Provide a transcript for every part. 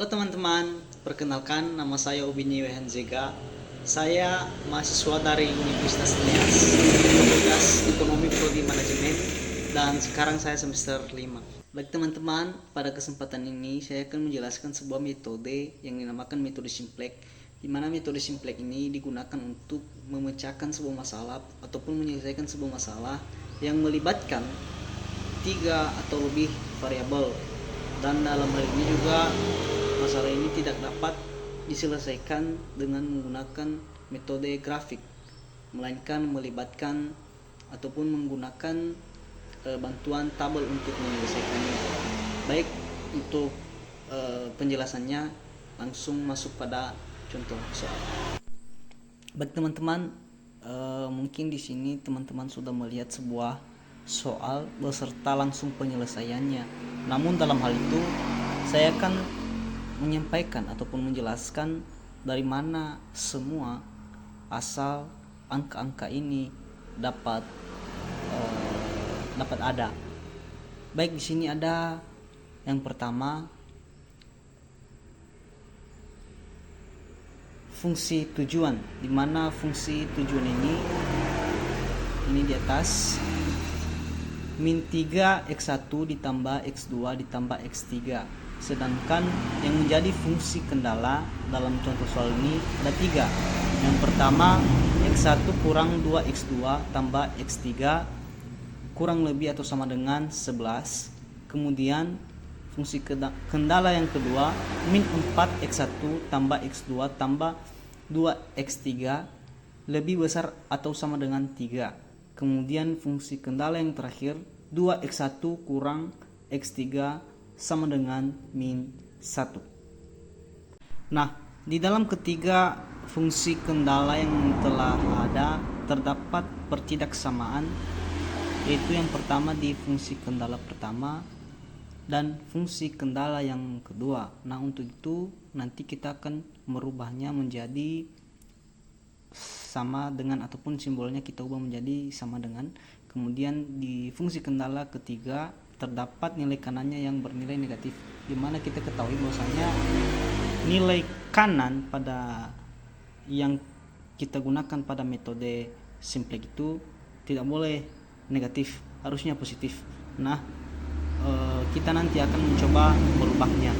Halo teman-teman, perkenalkan nama saya Ubini Wehanzega. Saya mahasiswa dari Universitas Nias, Fakultas Ekonomi Prodi Manajemen, dan sekarang saya semester 5. Baik teman-teman, pada kesempatan ini saya akan menjelaskan sebuah metode yang dinamakan metode Simplek, di mana metode Simplek ini digunakan untuk memecahkan sebuah masalah ataupun menyelesaikan sebuah masalah yang melibatkan 3 atau lebih variabel, dan dalam hal ini juga masalah ini tidak dapat diselesaikan dengan menggunakan metode grafik, melainkan melibatkan ataupun menggunakan bantuan tabel untuk menyelesaikannya. Baik, untuk penjelasannya langsung masuk pada contoh soal. Baik teman-teman, mungkin di sini teman-teman sudah melihat sebuah soal beserta langsung penyelesaiannya. Namun dalam hal itu saya akan menyampaikan ataupun menjelaskan dari mana semua asal angka-angka ini dapat ada. Baik, di sini ada yang pertama fungsi tujuan, di mana fungsi tujuan ini di atas min 3 x1 ditambah x2 ditambah x3. Sedangkan yang menjadi fungsi kendala dalam contoh soal ini ada 3. Yang pertama, x1 kurang 2x2 tambah x3 kurang lebih atau sama dengan 11. Kemudian fungsi kendala yang kedua, min 4x1 tambah x2 tambah 2x3 lebih besar atau sama dengan 3. Kemudian fungsi kendala yang terakhir, 2x1 kurang x3 sama dengan min 1. Nah, di dalam ketiga fungsi kendala yang telah ada terdapat pertidaksamaan, yaitu yang pertama di fungsi kendala pertama dan fungsi kendala yang kedua. Nah, untuk itu nanti kita akan merubahnya menjadi sama dengan, ataupun simbolnya kita ubah menjadi sama dengan. Kemudian di fungsi kendala ketiga terdapat nilai kanannya yang bernilai negatif, di mana kita ketahui bahwasanya nilai kanan pada yang kita gunakan pada metode Simplek itu tidak boleh negatif, harusnya positif. Nah, kita nanti akan mencoba merubahnya.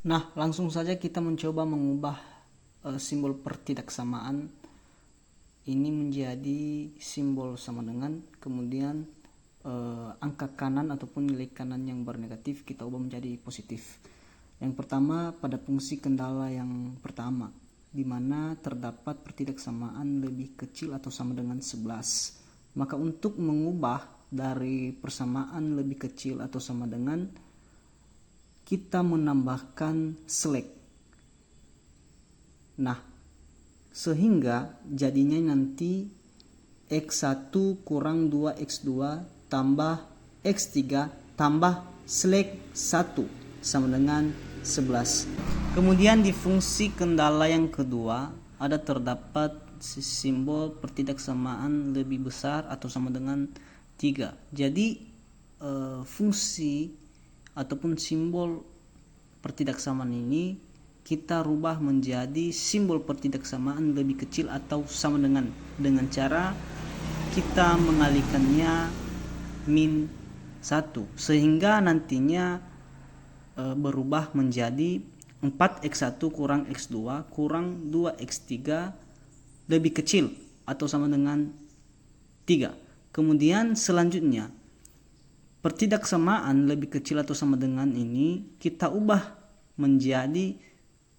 Nah, langsung saja kita mencoba mengubah simbol pertidaksamaan ini menjadi simbol sama dengan, kemudian angka kanan ataupun nilai kanan yang bernegatif kita ubah menjadi positif. Yang pertama pada fungsi kendala yang pertama, di mana terdapat pertidaksamaan lebih kecil atau sama dengan 11. Maka untuk mengubah dari persamaan lebih kecil atau sama dengan, kita menambahkan select. Nah, sehingga jadinya nanti x1 kurang 2x2 tambah x3 tambah select 1 sama dengan 11. Kemudian di fungsi kendala yang kedua ada terdapat simbol pertidaksamaan lebih besar atau sama dengan 3. Jadi fungsi ataupun simbol pertidaksamaan ini kita rubah menjadi simbol pertidaksamaan lebih kecil atau sama dengan cara kita mengalihkannya min 1, sehingga nantinya berubah menjadi 4x1 kurang x2 kurang 2x3 lebih kecil atau sama dengan 3. Kemudian selanjutnya pertidaksamaan lebih kecil atau sama dengan ini kita ubah menjadi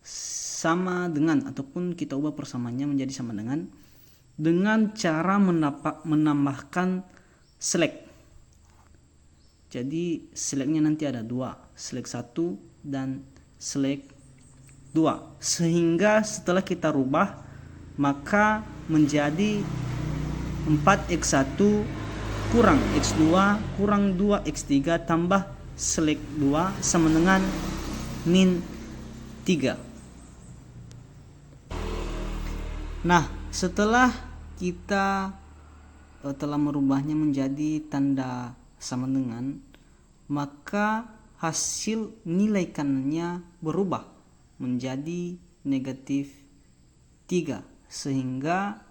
sama dengan, ataupun kita ubah persamaannya menjadi sama dengan cara menambahkan select. Jadi selectnya nanti ada 2, select 1 dan select 2, sehingga setelah kita rubah maka menjadi 4x1 kurang x2 kurang 2x3 tambah select 2 sama dengan min 3. Nah, setelah kita telah merubahnya menjadi tanda sama dengan, maka hasil nilai kanannya berubah menjadi negatif 3, sehingga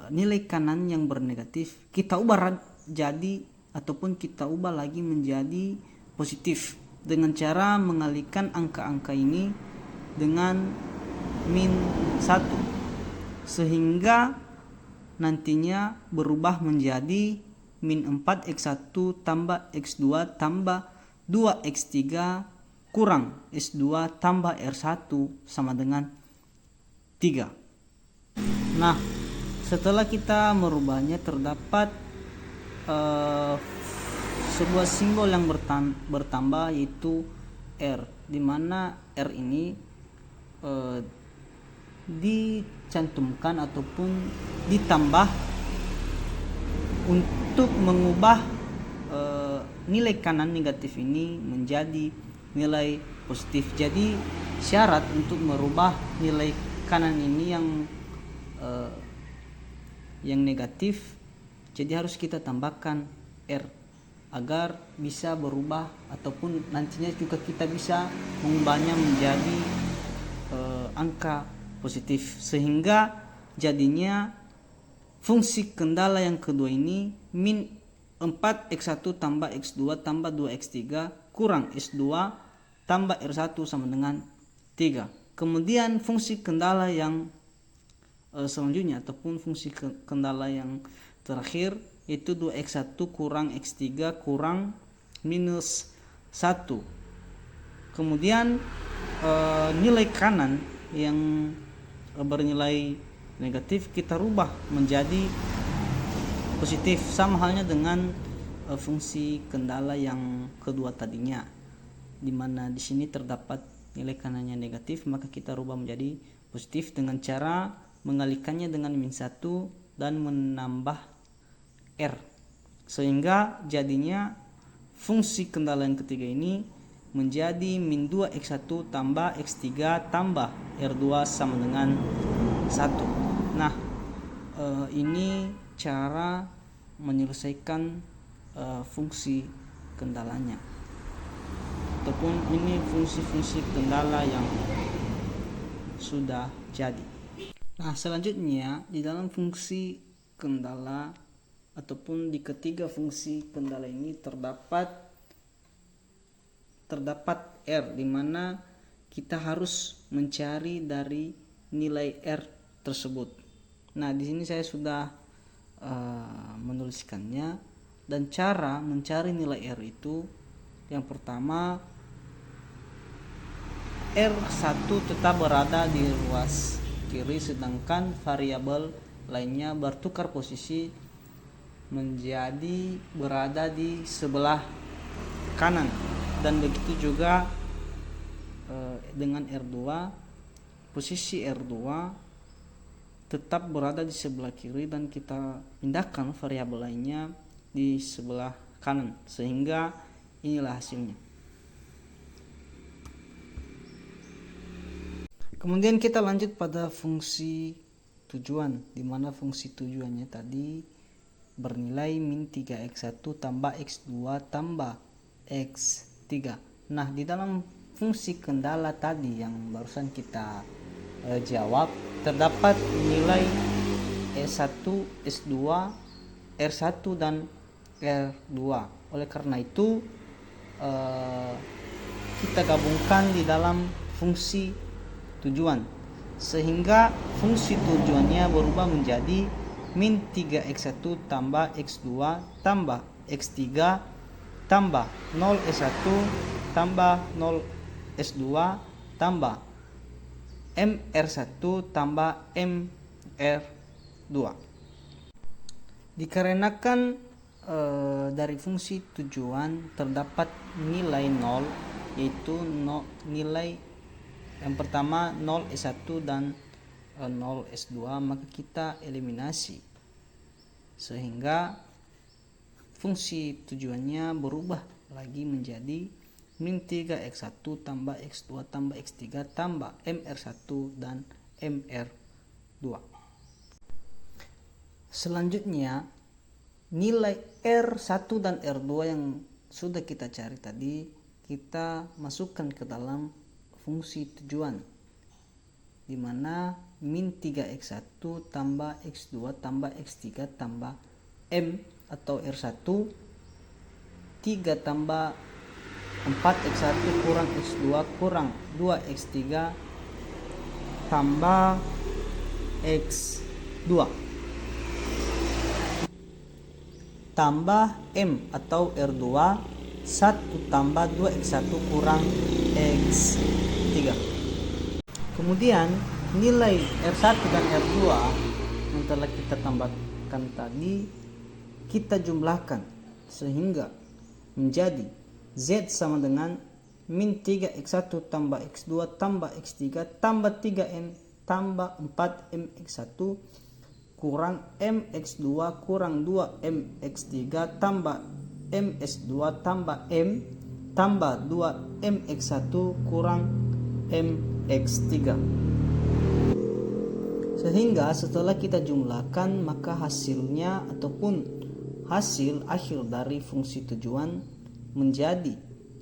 nilai kanan yang bernegatif kita ubah jadi ataupun kita ubah lagi menjadi positif dengan cara mengalihkan angka-angka ini dengan min 1, sehingga nantinya berubah menjadi min 4x1 tambah x2 tambah 2x3 kurang s2 tambah r1 sama dengan 3. Nah, setelah kita merubahnya terdapat sebuah simbol yang bertambah yaitu R, di mana R ini dicantumkan ataupun ditambah untuk mengubah nilai kanan negatif ini menjadi nilai positif. Jadi syarat untuk merubah nilai kanan ini yang negatif, jadi harus kita tambahkan R agar bisa berubah ataupun nantinya juga kita bisa mengubahnya menjadi angka positif, sehingga jadinya fungsi kendala yang kedua ini min 4x1 tambah x2 tambah 2x3 kurang s2 tambah r1 sama dengan 3. Kemudian fungsi kendala yang selanjutnya ataupun fungsi kendala yang terakhir yaitu 2x1 kurang x3 kurang minus 1. Kemudian nilai kanan yang bernilai negatif kita rubah menjadi positif, sama halnya dengan fungsi kendala yang kedua tadinya, di mana di sini terdapat nilai kanannya negatif, maka kita rubah menjadi positif dengan cara mengalihkannya dengan min 1 dan menambah R, sehingga jadinya fungsi kendala yang ketiga ini menjadi min 2x1 tambah x3 tambah r2 sama dengan 1. Nah, ini cara menyelesaikan fungsi kendalanya, ataupun ini fungsi-fungsi kendala yang sudah jadi. Nah, selanjutnya di dalam fungsi kendala ataupun di ketiga fungsi kendala ini terdapat R, di mana kita harus mencari dari nilai R tersebut. Nah, di sini saya sudah menuliskannya, dan cara mencari nilai R itu yang pertama, R1 tetap berada di ruas kiri sedangkan variabel lainnya bertukar posisi menjadi berada di sebelah kanan, dan begitu juga dengan R2, posisi R2 tetap berada di sebelah kiri dan kita pindahkan variabel lainnya di sebelah kanan, sehingga inilah hasilnya. Kemudian kita lanjut pada fungsi tujuan, di mana fungsi tujuannya tadi bernilai min 3x1 tambah x2 tambah x3. Nah, di dalam fungsi kendala tadi yang barusan kita jawab terdapat nilai S1, S2, R1 dan R2. Oleh karena itu kita gabungkan di dalam fungsi tujuan, sehingga fungsi tujuannya berubah menjadi min 3x1 tambah x2 tambah x3 tambah 0s1 tambah 0s2 tambah mr1 tambah mr2. Dikarenakan dari fungsi tujuan terdapat nilai 0, yaitu nilai yang pertama 0s1 dan 0s2, maka kita eliminasi, sehingga fungsi tujuannya berubah lagi menjadi min 3x1 tambah x2 tambah x3 tambah mr1 dan mr2. Selanjutnya nilai R1 dan R2 yang sudah kita cari tadi kita masukkan ke dalam fungsi tujuan, di mana min 3x1 tambah x2 tambah x3 tambah m atau R1, 3 tambah 4x1 kurang x2 kurang 2x3 tambah x2 tambah m atau R2, 1 tambah 2x1 kurang x3. Kemudian nilai R1 dan R2 yang telah kita tambahkan tadi kita jumlahkan sehingga menjadi Z sama dengan min 3x1 tambah x2 tambah x3 tambah 3m tambah 4mx1 kurang mx2 kurang 2mx3 tambah ms2 tambah m tambah 2mx1 kurang mx3. Sehingga setelah kita jumlahkan maka hasilnya ataupun hasil akhir dari fungsi tujuan menjadi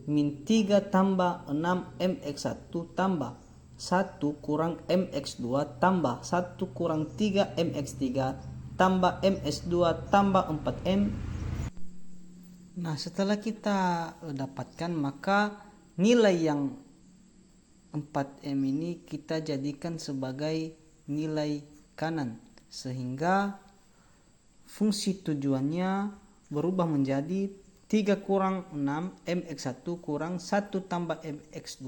min 3 tambah 6mx1 tambah 1 kurang mx2 tambah 1 kurang 3 mx3 tambah ms2 tambah 4m. Nah, setelah kita dapatkan maka nilai yang 4m ini kita jadikan sebagai nilai kanan, sehingga fungsi tujuannya berubah menjadi 3 kurang 6 mx1 kurang 1 tambah mx2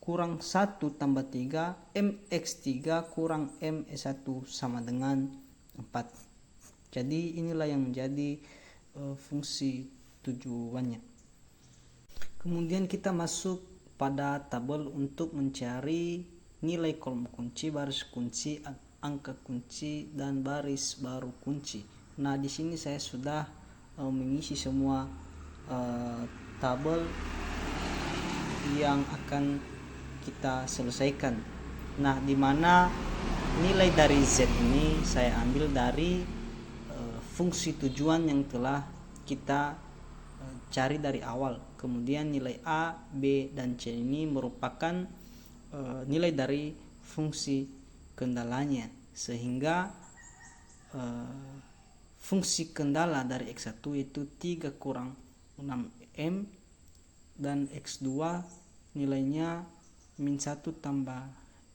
kurang 1 tambah 3 mx3 kurang ms1 sama dengan 4. Jadi inilah yang menjadi fungsi tujuannya. Kemudian kita masuk pada tabel untuk mencari nilai kolom kunci, baris kunci, angka kunci, dan baris baru kunci. Nah, di sini saya sudah mengisi semua tabel yang akan kita selesaikan. Nah, di mana nilai dari Z ini saya ambil dari fungsi tujuan yang telah kita cari dari awal. Kemudian nilai A, B, dan C ini merupakan nilai dari fungsi kendalanya, sehingga fungsi kendala dari X1 yaitu 3 kurang 6M dan X2 nilainya min 1 tambah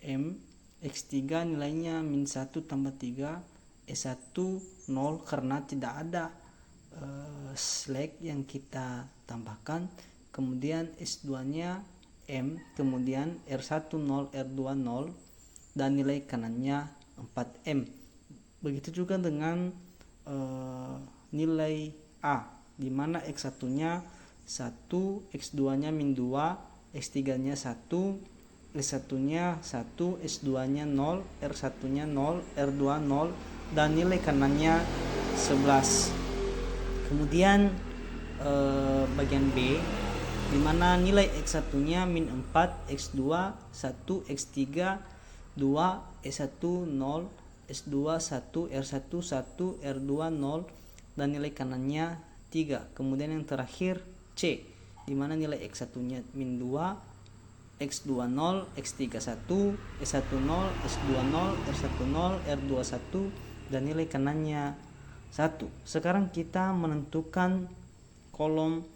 M, X3 nilainya min 1 tambah 3, S1 0 karena tidak ada slack yang kita tambahkan. Kemudian S2 nya M, kemudian R1 0, R2 0, dan nilai kanannya 4M. Begitu juga dengan nilai A, di mana X1 nya 1, X2 nya min 2, X3 nya 1, S1 nya 1, S2 nya 0, R1 nya 0, R2 0, dan nilai kanannya 11. Kemudian bagian B, di mana nilai X1 nya min 4, X2 1, X3 2, S1 0, S2 1, R1 1, R2 0, dan nilai kanannya 3. Kemudian yang terakhir C, di mana nilai X1 nya min 2, X2 0, X3 1, S1 0, S2 0, R1 0, R2 1, dan nilai kanannya 1. Sekarang kita menentukan kolom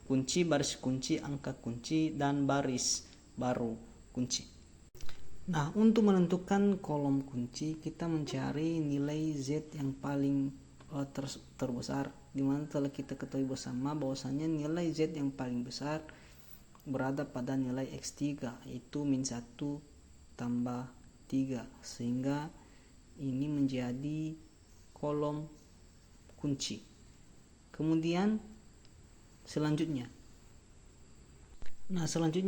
kunci, baris kunci, angka kunci, dan baris baru kunci. Nah, untuk menentukan kolom kunci kita mencari nilai Z yang paling terbesar, di mana telah kita ketahui bersama bahwasanya nilai Z yang paling besar berada pada nilai X3 yaitu min 1 tambah 3, sehingga ini menjadi kolom kunci. Kemudian selanjutnya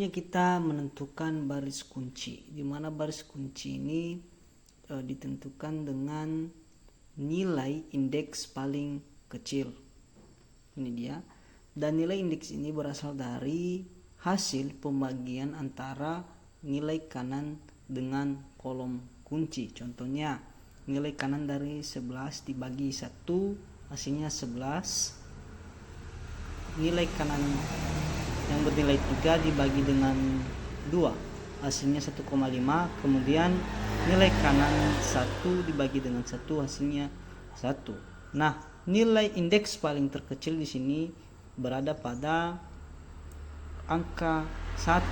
kita menentukan baris kunci, di mana baris kunci ini ditentukan dengan nilai indeks paling kecil. Ini dia. Dan nilai indeks ini berasal dari hasil pembagian antara nilai kanan dengan kolom kunci. Contohnya, nilai kanan dari 11 dibagi 1 hasilnya 11. Nilai kanan yang bernilai 3 dibagi dengan 2, hasilnya 1,5. Kemudian nilai kanan 1 dibagi dengan 1, hasilnya 1. Nah, nilai indeks paling terkecil di sini berada pada angka 1,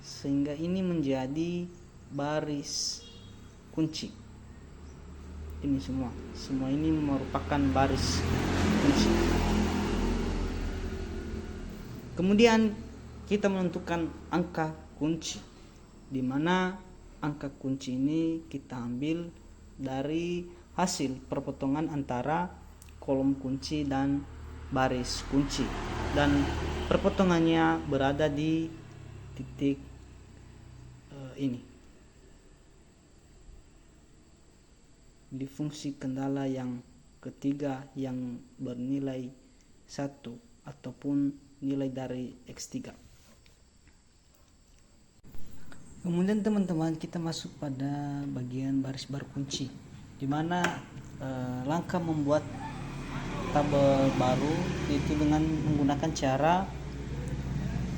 sehingga ini menjadi baris kunci. Ini semua ini merupakan baris kunci. Kemudian kita menentukan angka kunci, di mana angka kunci ini kita ambil dari hasil perpotongan antara kolom kunci dan baris kunci, dan perpotongannya berada di titik ini, di fungsi kendala yang ketiga yang bernilai 1 ataupun nilai dari X3. Kemudian teman-teman, kita masuk pada bagian baris baru kunci, di mana langkah membuat tabel baru itu dengan menggunakan cara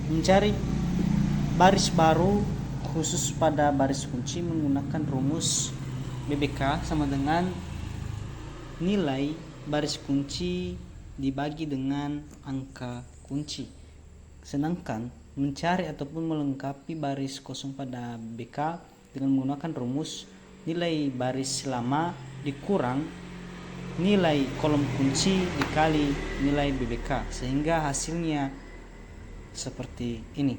mencari baris baru khusus pada baris kunci menggunakan rumus BBK sama dengan nilai baris kunci dibagi dengan angka kunci. Sedangkan mencari ataupun melengkapi baris kosong pada BK dengan menggunakan rumus nilai baris lama dikurang nilai kolom kunci dikali nilai BBK, sehingga hasilnya seperti ini.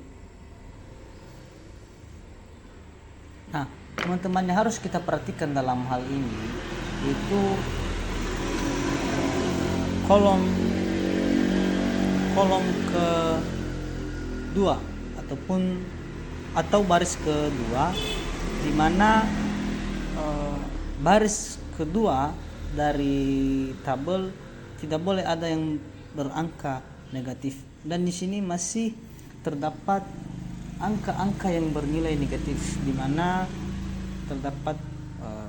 Nah, teman-teman, yang harus kita perhatikan dalam hal ini itu kolom kedua atau baris kedua, di mana baris kedua dari tabel tidak boleh ada yang berangka negatif, dan di sini masih terdapat angka-angka yang bernilai negatif, di mana terdapat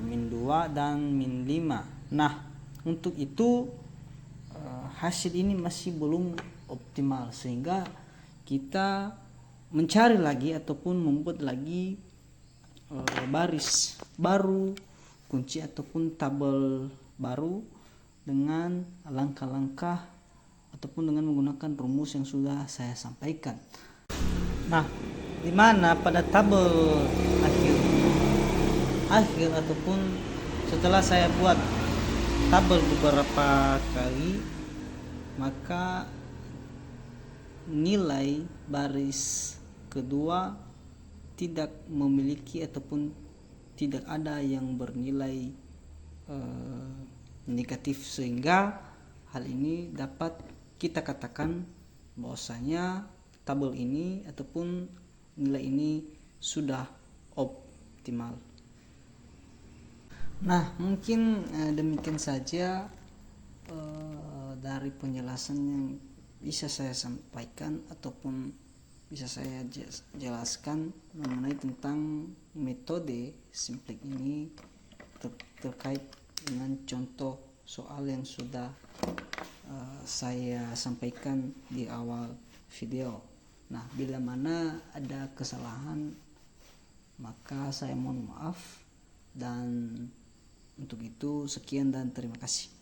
-2 dan -5. Nah, untuk itu hasil ini masih belum optimal, sehingga kita mencari lagi ataupun membuat lagi baris baru kunci ataupun tabel baru dengan langkah-langkah ataupun dengan menggunakan rumus yang sudah saya sampaikan. Nah, di mana pada tabel akhir ataupun setelah saya buat tabel beberapa kali, maka nilai baris kedua tidak memiliki ataupun tidak ada yang bernilai negatif, sehingga hal ini dapat kita katakan bahwasanya tabel ini ataupun nilai ini sudah optimal. Nah, mungkin demikian saja dari penjelasan yang bisa saya sampaikan ataupun bisa saya jelaskan mengenai tentang metode simplex ini terkait dengan contoh soal yang sudah saya sampaikan di awal video. Nah, bila mana ada kesalahan maka saya mohon maaf, dan untuk itu sekian dan terima kasih.